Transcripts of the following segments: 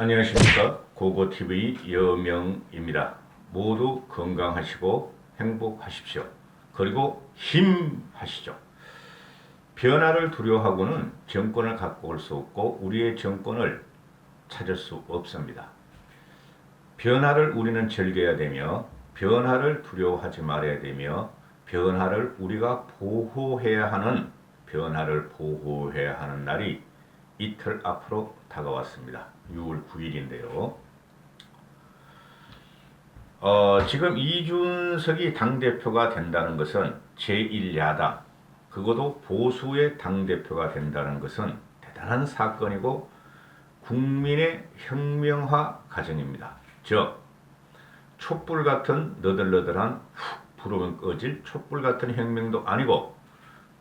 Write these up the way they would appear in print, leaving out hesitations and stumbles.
안녕하십니까. 고고TV 여명입니다. 모두 건강하시고 행복하십시오. 그리고 힘하시죠. 변화를 두려워하고는 정권을 갖고 올 수 없고 우리의 정권을 찾을 수 없습니다. 변화를 우리는 즐겨야 되며 변화를 두려워하지 말아야 되며 변화를 우리가 변화를 보호해야 하는 날이 이틀 앞으로 다가왔습니다. 6월 9일인데요. 지금 이준석이 당대표가 된다는 것은 제1야당, 그것도 보수의 당대표가 된다는 것은 대단한 사건이고 국민의 혁명화 과정입니다. 즉, 촛불 같은 너덜너덜한 훅 불으면 꺼질 촛불 같은 혁명도 아니고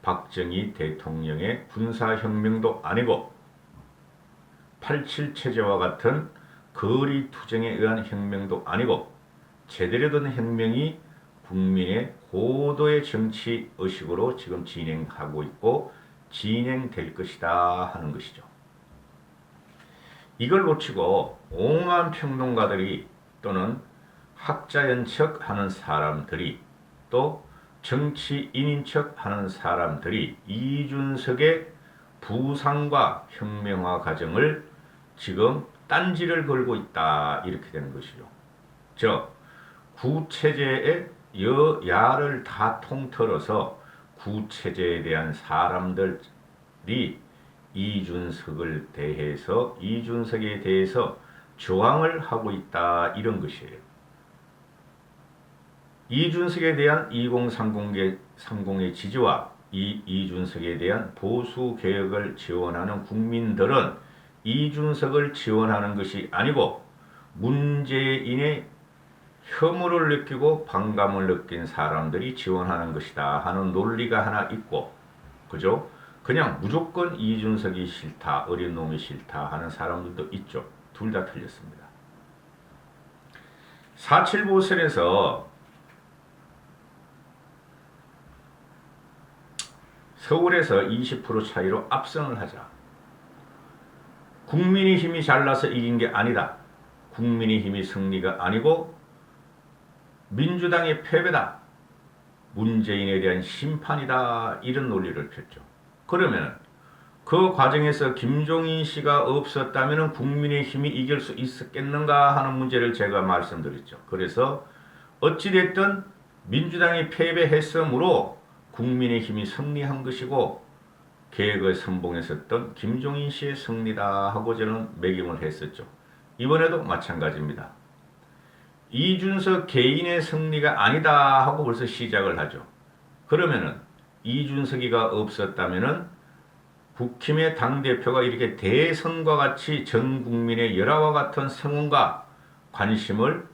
박정희 대통령의 군사혁명도 아니고 87 체제와 같은 거리 투쟁에 의한 혁명도 아니고 제대로 된 혁명이 국민의 고도의 정치 의식으로 지금 진행하고 있고 진행될 것이다 하는 것이죠. 이걸 놓치고 옹한 평론가들이 또는 학자연 척 하는 사람들이 또 정치인인 척 하는 사람들이 이준석의 부상과 혁명화 과정을 지금 딴지를 걸고 있다 이렇게 되는 것이죠. 즉 구체제의 여야를 다 통틀어서 구체제에 대한 사람들이 이준석에 대해서 저항을 하고 있다 이런 것이에요. 이준석에 대한 2030의 지지와 이준석에 대한 보수 개혁을 지원하는 국민들은 이준석을 지원하는 것이 아니고 문재인의 혐오를 느끼고 반감을 느낀 사람들이 지원하는 것이다 하는 논리가 하나 있고, 그죠? 그냥 무조건 이준석이 싫다, 어린 놈이 싫다 하는 사람들도 있죠. 둘 다 틀렸습니다. 4.7 보선에서 서울에서 20% 차이로 압승을 하자. 국민의힘이 잘나서 이긴 게 아니다. 국민의힘이 승리가 아니고 민주당의 패배다. 문재인에 대한 심판이다. 이런 논리를 폈죠. 그러면 그 과정에서 김종인 씨가 없었다면 국민의힘이 이길 수 있었겠는가 하는 문제를 제가 말씀드렸죠. 그래서 어찌됐든 민주당이 패배했으므로 국민의힘이 승리한 것이고 계획을 선봉했었던 김종인 씨의 승리다 하고 저는 매김을 했었죠. 이번에도 마찬가지입니다. 이준석 개인의 승리가 아니다 하고 벌써 시작을 하죠. 그러면은 이준석이가 없었다면은 국힘의 당대표가 이렇게 대선과 같이 전 국민의 열화와 같은 성원과 관심을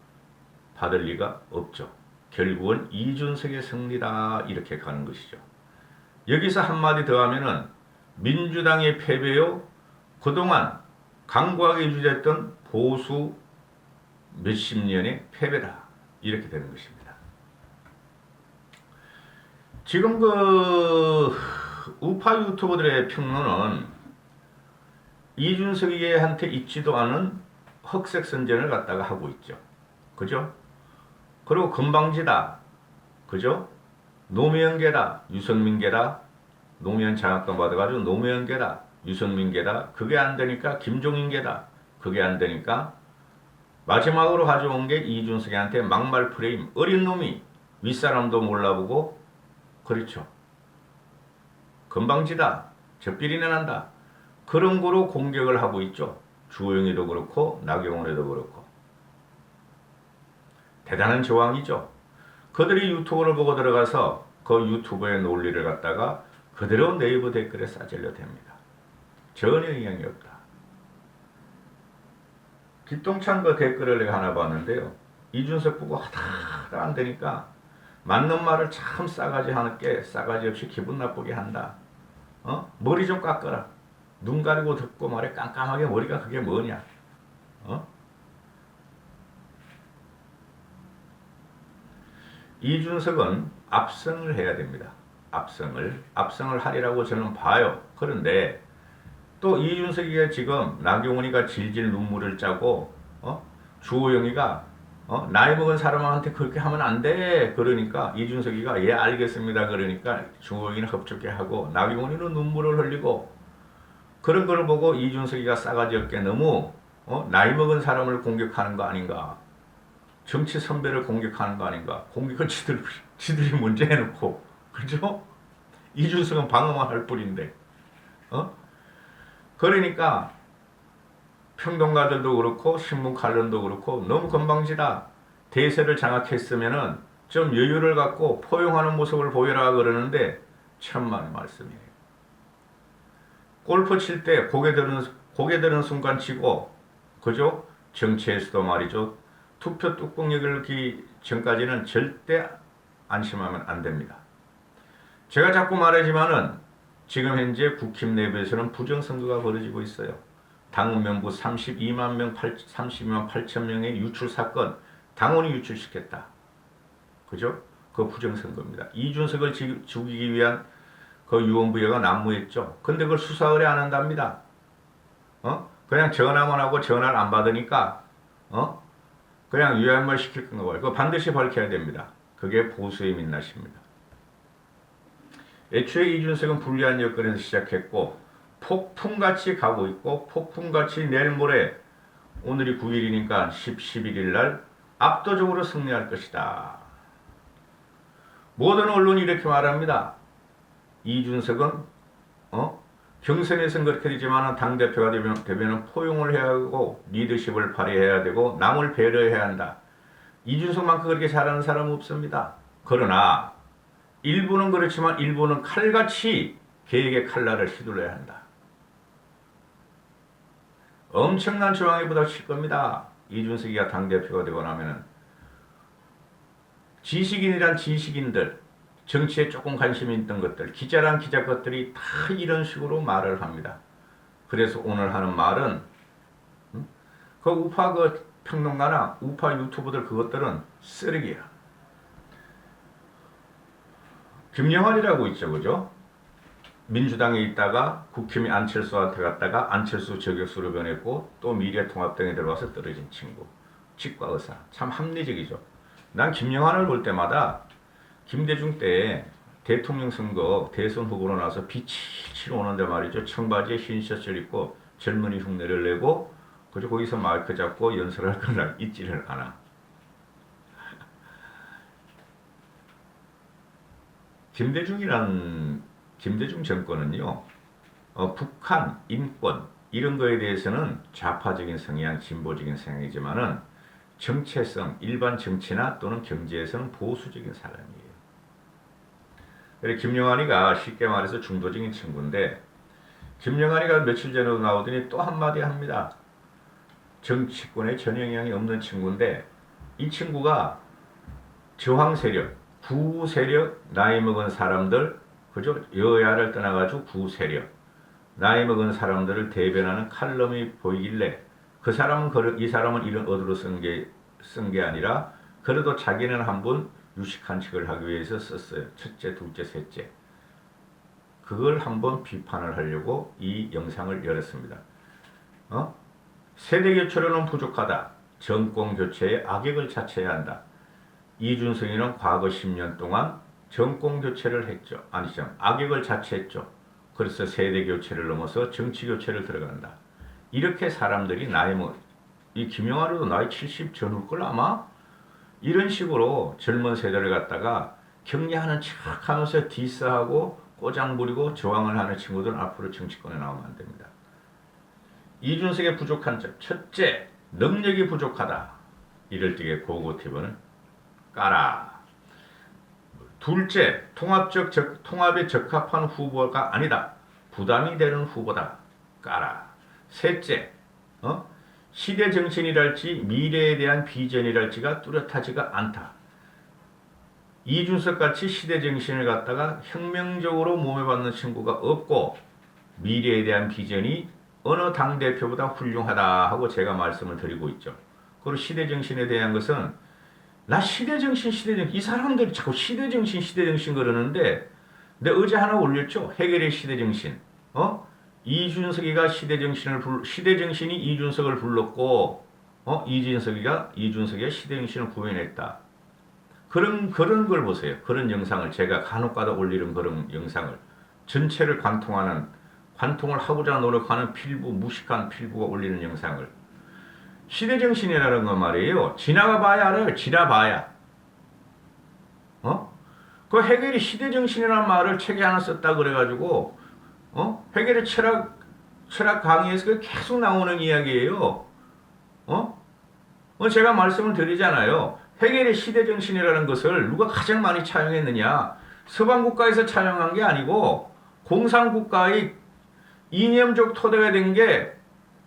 받을 리가 없죠. 결국은 이준석의 승리다 이렇게 가는 것이죠. 여기서 한마디 더 하면은 민주당의 패배요, 그동안 강고하게 유지했던 보수 몇십 년의 패배다 이렇게 되는 것입니다. 지금 그 우파 유튜버들의 평론은 이준석이한테 있지도 않은 흑색 선전을 갖다가 하고 있죠. 그죠? 그리고 건방지다. 그죠? 노무현계다. 유승민계다. 노무현 장학금 받아가지고 노무현계다. 유승민계다. 그게 안 되니까 김종인계다. 그게 안 되니까 마지막으로 가져온 게 이준석이한테 막말 프레임. 어린 놈이 윗사람도 몰라보고 그렇죠. 건방지다. 적비리내 난다. 그런 거로 공격을 하고 있죠. 주호영이도 그렇고 나경원에도 그렇고. 대단한 저항이죠. 그들이 유튜브를 보고 들어가서 그 유튜브의 논리를 갖다가 그대로 네이버 댓글에 싸질러 댑니다. 전혀 영향이 없다. 기똥찬 그 댓글을 내가 하나 봤는데요. 이준석 보고 하다 안 되니까 맞는 말을 참 싸가지 하는게 싸가지 없이 기분 나쁘게 한다. 머리 좀 깎아라. 눈 가리고 듣고 말해 깜깜하게 머리가 그게 뭐냐. 이준석은 압승을 해야 됩니다. 압승을 하리라고 저는 봐요. 그런데 또 이준석이가 지금 나경원이가 질질 눈물을 짜고 주호영이가 나이 먹은 사람한테 그렇게 하면 안 돼. 그러니까 이준석이가 예 알겠습니다. 그러니까 주호영이는 흡족해 하고 나경원이는 눈물을 흘리고 그런 걸 보고 이준석이가 싸가지 없게 너무 나이 먹은 사람을 공격하는 거 아닌가. 정치 선배를 공격하는 거 아닌가. 공격은 지들이 문제 해놓고 그죠? 이준석은 방어만 할 뿐인데 그러니까 평론가들도 그렇고 신문 칼럼도 그렇고 너무 건방지다. 대세를 장악했으면은 좀 여유를 갖고 포용하는 모습을 보여라 그러는데 천만의 말씀이에요. 골프 칠 때 고개 드는 순간 치고 그죠? 정치에서도 말이죠. 투표 뚜껑 열기 전까지는 절대 안심하면 안 됩니다. 제가 자꾸 말하지만은 지금 현재 국힘 내부에서는 부정선거가 벌어지고 있어요. 당원 명부 32만 8천 명의 유출 사건, 당원이 유출시켰다. 그죠? 그 부정선거입니다. 이준석을 죽이기 위한 그 유언부여가 난무했죠. 근데 그걸 수사 의뢰 안 한답니다. 그냥 전화만 하고 전화를 안 받으니까, 그냥 유연만 시킬 건가 봐요. 그거 반드시 밝혀야 됩니다. 그게 보수의 민낯입니다. 애초에 이준석은 불리한 여건에서 시작했고, 폭풍같이 가고 있고, 폭풍같이 내일 모레, 오늘이 9일이니까 11일 날 압도적으로 승리할 것이다. 모든 언론이 이렇게 말합니다. 이준석은 경선에서는 그렇게 되지만 당대표가 되면 포용을 해야 하고 리더십을 발휘해야 되고 남을 배려해야 한다. 이준석만큼 그렇게 잘하는 사람은 없습니다. 그러나 일부는 그렇지만 일부는 칼같이 계획의 칼날을 휘둘러야 한다. 엄청난 저항에 부닥칠 겁니다. 이준석이가 당대표가 되고 나면은 지식인이란 지식인들, 정치에 조금 관심이 있던 것들, 기자란 기자 것들이 다 이런 식으로 말을 합니다. 그래서 오늘 하는 말은 그 우파 그 평론가나 우파 유튜버들 그것들은 쓰레기야. 김영환이라고 있죠, 그죠? 민주당에 있다가 국힘이 안철수한테 갔다가 안철수 저격수로 변했고 또 미래통합당에 들어와서 떨어진 친구. 치과 의사. 참 합리적이죠. 난 김영환을 볼 때마다 김대중 때 대통령 선거 대선 후보로 나서 빛이 오는데 말이죠. 청바지에 흰 셔츠를 입고 젊은이 흉내를 내고 그저 거기서 마이크 잡고 연설할 걸 잊지를 않아. 김대중 정권은요. 북한, 인권 이런 거에 대해서는 좌파적인 성향, 진보적인 성향이지만은 정체성, 일반 정치나 또는 경제에서는 보수적인 사람이에요. 그래서 김영환이가 쉽게 말해서 중도적인 친구인데 김영환이가 며칠 전에도 나오더니 또 한마디 합니다. 정치권에 전영향이 없는 친구인데 이 친구가 저항 세력, 구 세력, 나이 먹은 사람들, 그죠? 여야를 떠나가지고 구 세력, 나이 먹은 사람들을 대변하는 칼럼이 보이길래 이 사람은 이런 어디로 쓴 게 아니라 그래도 자기는 한번 유식한 척을 하기 위해서 썼어요. 첫째, 둘째, 셋째. 그걸 한번 비판을 하려고 이 영상을 열었습니다. 세대 교체로는 부족하다. 정권 교체에 악역을 자처해야 한다. 이준석이는 과거 10년 동안 정권 교체를 했죠. 아니죠. 악역을 자처했죠. 그래서 세대 교체를 넘어서 정치 교체를 들어간다. 이렇게 사람들이 이 김영하루도 나이 70 전후일 걸 아마? 이런 식으로 젊은 세대를 갖다가 격려하는 척 하면서 디스하고 꼬장 부리고 저항을 하는 친구들은 앞으로 정치권에 나오면 안 됩니다. 이준석의 부족한 점. 첫째, 능력이 부족하다. 이럴 적에 고고티브는 까라. 둘째, 통합에 적합한 후보가 아니다. 부담이 되는 후보다. 까라. 셋째, 시대 정신이랄지 미래에 대한 비전이랄지가 뚜렷하지가 않다. 이준석같이 시대 정신을 갖다가 혁명적으로 몸에 받는 친구가 없고 미래에 대한 비전이 어느 당대표보다 훌륭하다 하고 제가 말씀을 드리고 있죠. 그리고 시대 정신에 대한 것은 나 시대 정신 이 사람들이 자꾸 시대 정신 그러는데 내 어제 하나 올렸죠. 해결의 시대 정신. 이준석이가 시대정신이 이준석을 불렀고, 이준석이가 시대정신을 구현했다. 그런 걸 보세요. 그런 영상을 제가 간혹가다 올리는 그런 영상을 전체를 관통을 하고자 노력하는 무식한 필부가 올리는 영상을 시대정신이라는 건 말이에요. 지나가 봐야 알아요. 지나봐야. 그 헤겔이 시대정신이라는 말을 책에 하나 썼다 그래가지고 헤겔의 철학 강의에서 계속 나오는 이야기예요. 제가 말씀을 드리잖아요. 헤겔의 시대정신이라는 것을 누가 가장 많이 차용했느냐? 서방국가에서 차용한 게 아니고 공산국가의 이념적 토대가 된 게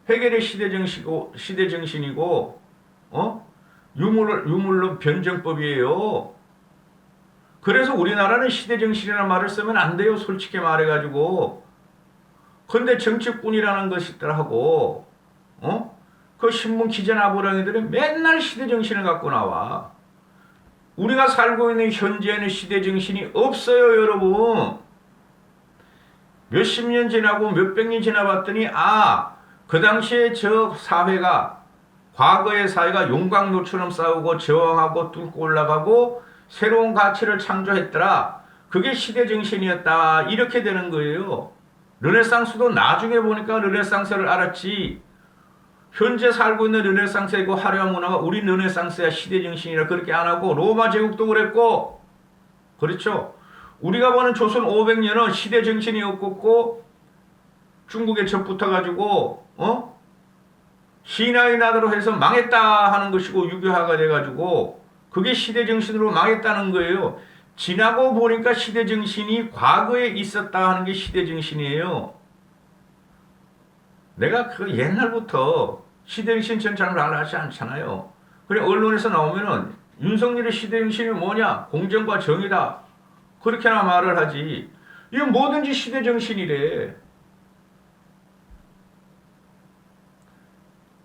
헤겔의 시대정신이고 유물론 변정법이에요. 그래서 우리나라는 시대정신이라는 말을 쓰면 안 돼요. 솔직히 말해가지고. 근데 정치꾼이라는 것이 있더라고. 그 신문 기자 나부랭이들이 맨날 시대정신을 갖고 나와. 우리가 살고 있는 현재에는 시대정신이 없어요, 여러분. 몇십 년 지나고 몇백 년 지나봤더니 그 당시에 저 사회가 과거의 사회가 용광로처럼 싸우고 저항하고 뚫고 올라가고 새로운 가치를 창조했더라. 그게 시대정신이었다. 이렇게 되는 거예요. 르네상스도 나중에 보니까 르네상스를 알았지. 현재 살고 있는 르네상스이고 화려한 문화가 우리 르네상스야 시대정신이라 그렇게 안 하고 로마 제국도 그랬고 그렇죠. 우리가 보는 조선 500년은 시대정신이 없고 중국에 접붙어가지고 신하의 나라로 해서 망했다 하는 것이고 유교화가 돼가지고 그게 시대정신으로 망했다는 거예요. 지나고 보니까 시대정신이 과거에 있었다 하는 게 시대정신이에요. 내가 그 옛날부터 시대정신 전장을 안 하지 않잖아요. 그래 언론에서 나오면은 윤석열의 시대정신이 뭐냐? 공정과 정의다. 그렇게나 말을 하지. 이건 뭐든지 시대정신이래.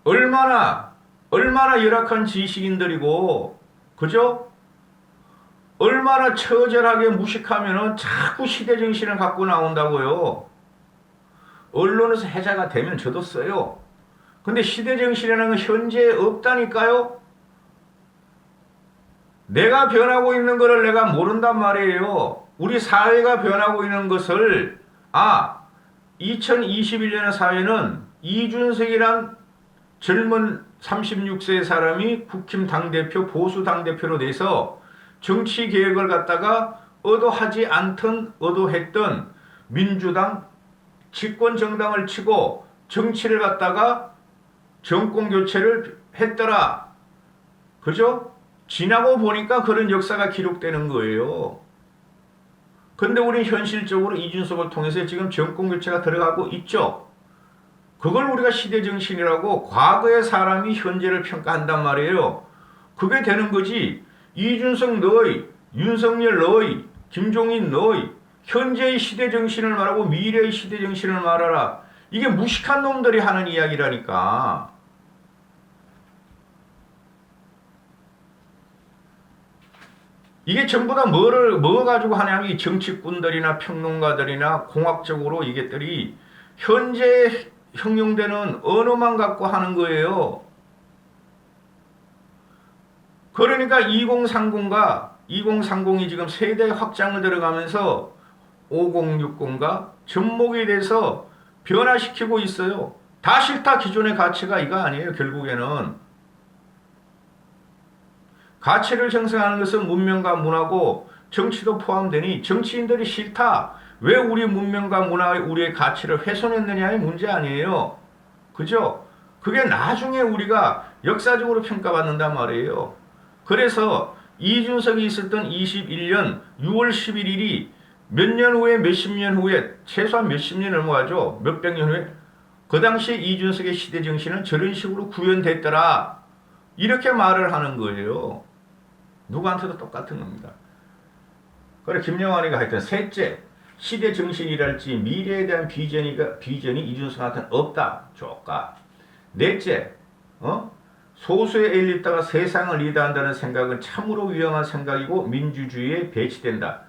얼마나 열악한 지식인들이고 그죠? 얼마나 처절하게 무식하면은 자꾸 시대정신을 갖고 나온다고요. 언론에서 해자가 되면 저도 써요. 근데 시대정신이라는 건 현재에 없다니까요. 내가 변하고 있는 것을 내가 모른단 말이에요. 우리 사회가 변하고 있는 것을 2021년의 사회는 이준석이란 젊은 36세의 사람이 국힘 당대표 보수 당대표로 돼서 정치 개혁을 갖다가 의도하지 않던 의도했던 민주당 집권 정당을 치고 정치를 갖다가 정권 교체를 했더라. 그죠? 지나고 보니까 그런 역사가 기록되는 거예요. 근데 우리 현실적으로 이준석을 통해서 지금 정권 교체가 들어가고 있죠. 그걸 우리가 시대정신이라고 과거의 사람이 현재를 평가한단 말이에요. 그게 되는 거지. 이준석 너희, 윤석열 너희, 김종인 너희 현재의 시대정신을 말하고 미래의 시대정신을 말하라. 이게 무식한 놈들이 하는 이야기라니까. 이게 전부 다 뭐 가지고 하냐면 정치꾼들이나 평론가들이나 공학적으로 이게들이 현재 형용되는 언어만 갖고 하는 거예요. 그러니까 2030이 지금 세대 확장을 들어가면서 5060가 접목이 돼서 변화시키고 있어요. 다 싫다 기존의 가치가 이거 아니에요. 결국에는 가치를 형성하는 것은 문명과 문화고 정치도 포함되니 정치인들이 싫다. 왜 우리 문명과 문화의 우리의 가치를 훼손했느냐의 문제 아니에요. 그죠? 그게 나중에 우리가 역사적으로 평가받는단 말이에요. 그래서 이준석이 있었던 21년 6월 11일이 몇 년 후에 몇십 년 후에 최소한 몇십 년 넘어가죠. 몇백 년 후에 그 당시에 이준석의 시대정신은 저런 식으로 구현됐더라. 이렇게 말을 하는 거예요. 누구한테도 똑같은 겁니다. 그래 김영환이가 하여튼 셋째 시대정신이랄지 미래에 대한 비전이 이준석한테는 없다. 조까. 넷째 소수의 엘리트가 세상을 리드한다는 생각은 참으로 위험한 생각이고 민주주의에 배치된다.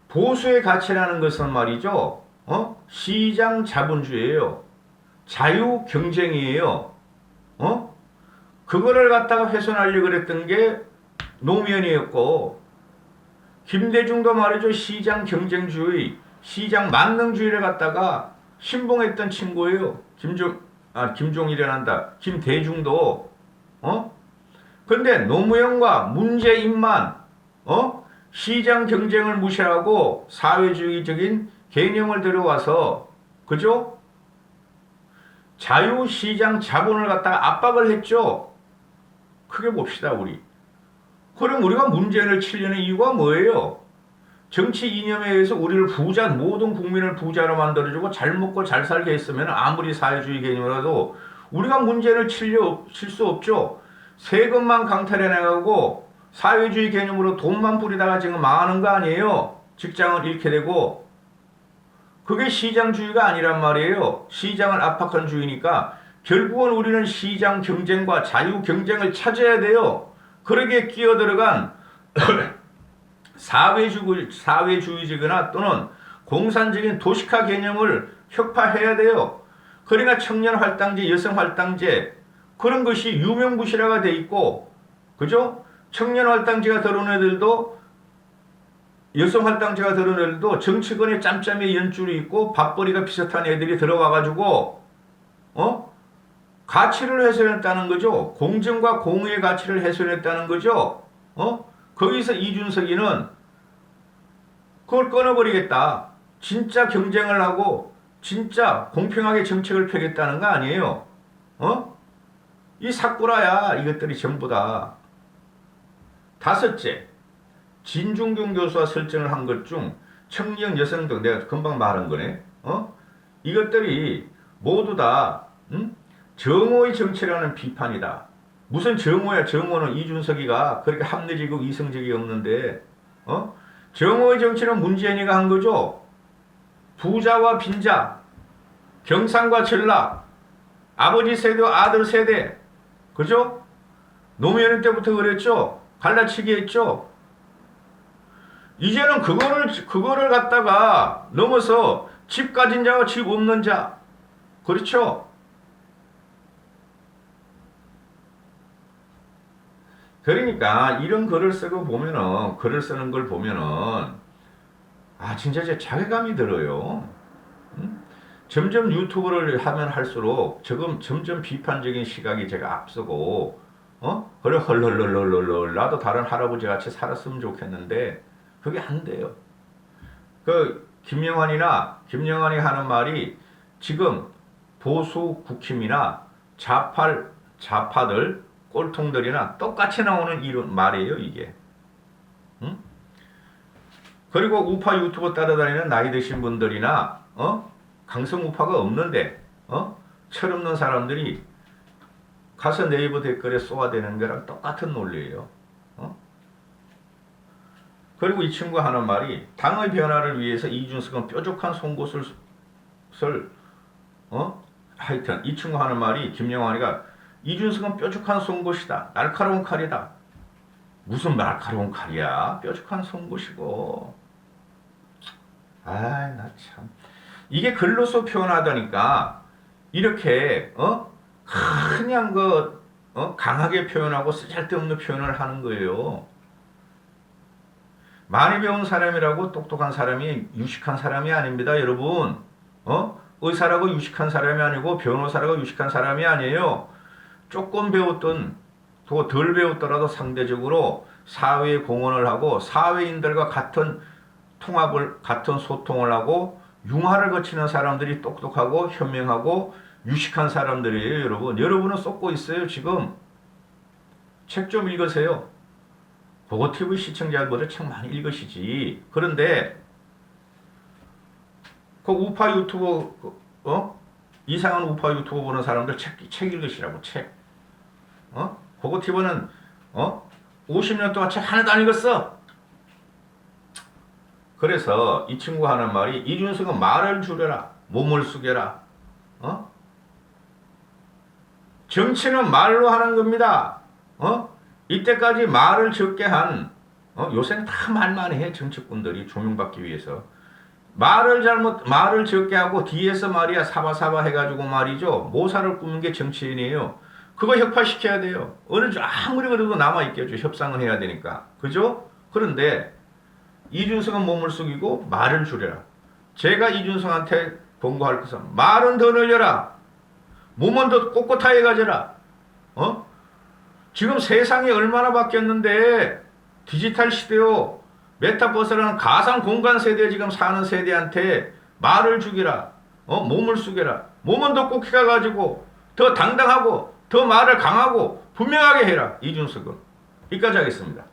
보수의 가치라는 것은 말이죠. 시장 자본주의예요. 자유 경쟁이에요. 그거를 갖다가 훼손하려고 그랬던 게 노무현이었고, 김대중도 말이죠. 시장 경쟁주의, 시장 만능주의를 갖다가 신봉했던 친구예요. 김종일이란다. 김대중도, 근데 노무현과 문재인만, 시장 경쟁을 무시하고 사회주의적인 개념을 들어와서, 그죠? 자유시장 자본을 갖다가 압박을 했죠. 크게 봅시다, 우리. 그럼 우리가 문재인을 치려는 이유가 뭐예요? 정치 이념에 의해서 우리를 부자, 모든 국민을 부자로 만들어주고 잘 먹고 잘 살게 했으면 아무리 사회주의 개념이라도 우리가 문재인을 칠 수 없죠. 세금만 강탈해나가고 사회주의 개념으로 돈만 뿌리다가 지금 망하는 거 아니에요? 직장을 잃게 되고. 그게 시장주의가 아니란 말이에요. 시장을 압박한 주의니까 결국은 우리는 시장 경쟁과 자유 경쟁을 찾아야 돼요. 그러기에 끼어들어간 사회주의적이나 또는 공산적인 도시화 개념을 혁파해야 돼요. 그러니까 청년활당제, 여성활당제 그런 것이 유명무실화가 돼 있고, 그죠? 청년활당제가 들어온 애들도 여성활당제가 들어온 애들도 정치권에 짬짬이 연줄이 있고 밥벌이가 비슷한 애들이 들어와가지고 가치를 훼손했다는 거죠. 공정과 공의의 가치를 훼손했다는 거죠. 거기서 이준석이는 그걸 끊어버리겠다. 진짜 경쟁을 하고 진짜 공평하게 정책을 펴겠다는 거 아니에요. 이 사꾸라야 이것들이 전부 다. 다섯째, 진중경 교수와 설정을 한 것 중 청년 여성 등 내가 금방 말한 거네. 이것들이 모두 다 정오의 정치라는 비판이다. 무슨 정오야? 정오는 이준석이가 그렇게 합리적이고 이성적이 없는데, 정오의 정치는 문재인이가 한 거죠. 부자와 빈자, 경상과 전락, 아버지 세대와 아들 세대, 그죠? 노무현 때부터 그랬죠. 갈라치기 했죠. 이제는 그거를 갖다가 넘어서 집 가진 자와 집 없는 자, 그렇죠? 그러니까 이런 글을 쓰고 보면은, 글을 쓰는 걸 보면은 진짜 자괴감이 들어요. 점점 유튜브를 하면 할수록 점점 비판적인 시각이 제가 앞서고, 그래 헐헐헐헐헐 나도 다른 할아버지 같이 살았으면 좋겠는데 그게 안 돼요. 김영환이 하는 말이 지금 보수 국힘이나 좌파들 꼴통들이나 똑같이 나오는 이런 말이에요, 이게. 그리고 우파 유튜버 따라다니는 나이 드신 분들이나 강성 우파가 없는데 철없는 사람들이 가서 네이버 댓글에 쏘아대는 거랑 똑같은 논리예요. 그리고 이 친구가 하는 말이 당의 변화를 위해서 이준석은 뾰족한 송곳을 하여튼 이 친구 하는 말이 김영환이가 이준석은 뾰족한 송곳이다. 날카로운 칼이다. 무슨 날카로운 칼이야. 뾰족한 송곳이고. 나 참. 이게 글로서 표현하다니까 이렇게 그냥 강하게 표현하고 쓰잘데없는 표현을 하는 거예요. 많이 배운 사람이라고 똑똑한 사람이 유식한 사람이 아닙니다, 여러분. 의사라고 유식한 사람이 아니고 변호사라고 유식한 사람이 아니에요. 조금 배웠던 더 덜 배웠더라도 상대적으로 사회에 공헌을 하고 사회인들과 같은 소통을 하고 융화를 거치는 사람들이 똑똑하고 현명하고 유식한 사람들이에요, 여러분. 여러분은 쏟고 있어요, 지금. 책 좀 읽으세요. 보고TV 시청자들보다 책 많이 읽으시지. 그런데 그 우파 유튜버 이상한 우파 유튜버 보는 사람들 책 읽으시라고. 책. 보고TV는 50년 동안 책 하나도 안 읽었어. 그래서 이 친구 하는 말이 이준석은 말을 줄여라. 몸을 숙여라. 정치는 말로 하는 겁니다. 이때까지 말을 적게 한 요새는 다 말만 해. 정치꾼들이 조명받기 위해서. 말을 적게 하고 뒤에서 말이야 사바사바 해가지고 말이죠. 모사를 꾸는 게 정치인이에요. 그거 혁파시켜야 돼요. 아무리 그래도 남아있겠죠. 협상을 해야 되니까. 그죠? 그런데 이준석은 몸을 숙이고 말을 줄여라. 제가 이준석한테 권고할 것은 말은 더 늘려라. 몸은 더 꼿꼿하게 가져라. 지금 세상이 얼마나 바뀌었는데 디지털 시대요. 메타버스라는 가상 공간 세대에 지금 사는 세대한테 말을 죽이라. 몸을 숙여라. 몸은 더 꼿꼿해 가지고 더 당당하고 더 말을 강하고 분명하게 해라. 이준석은. 여기까지 하겠습니다.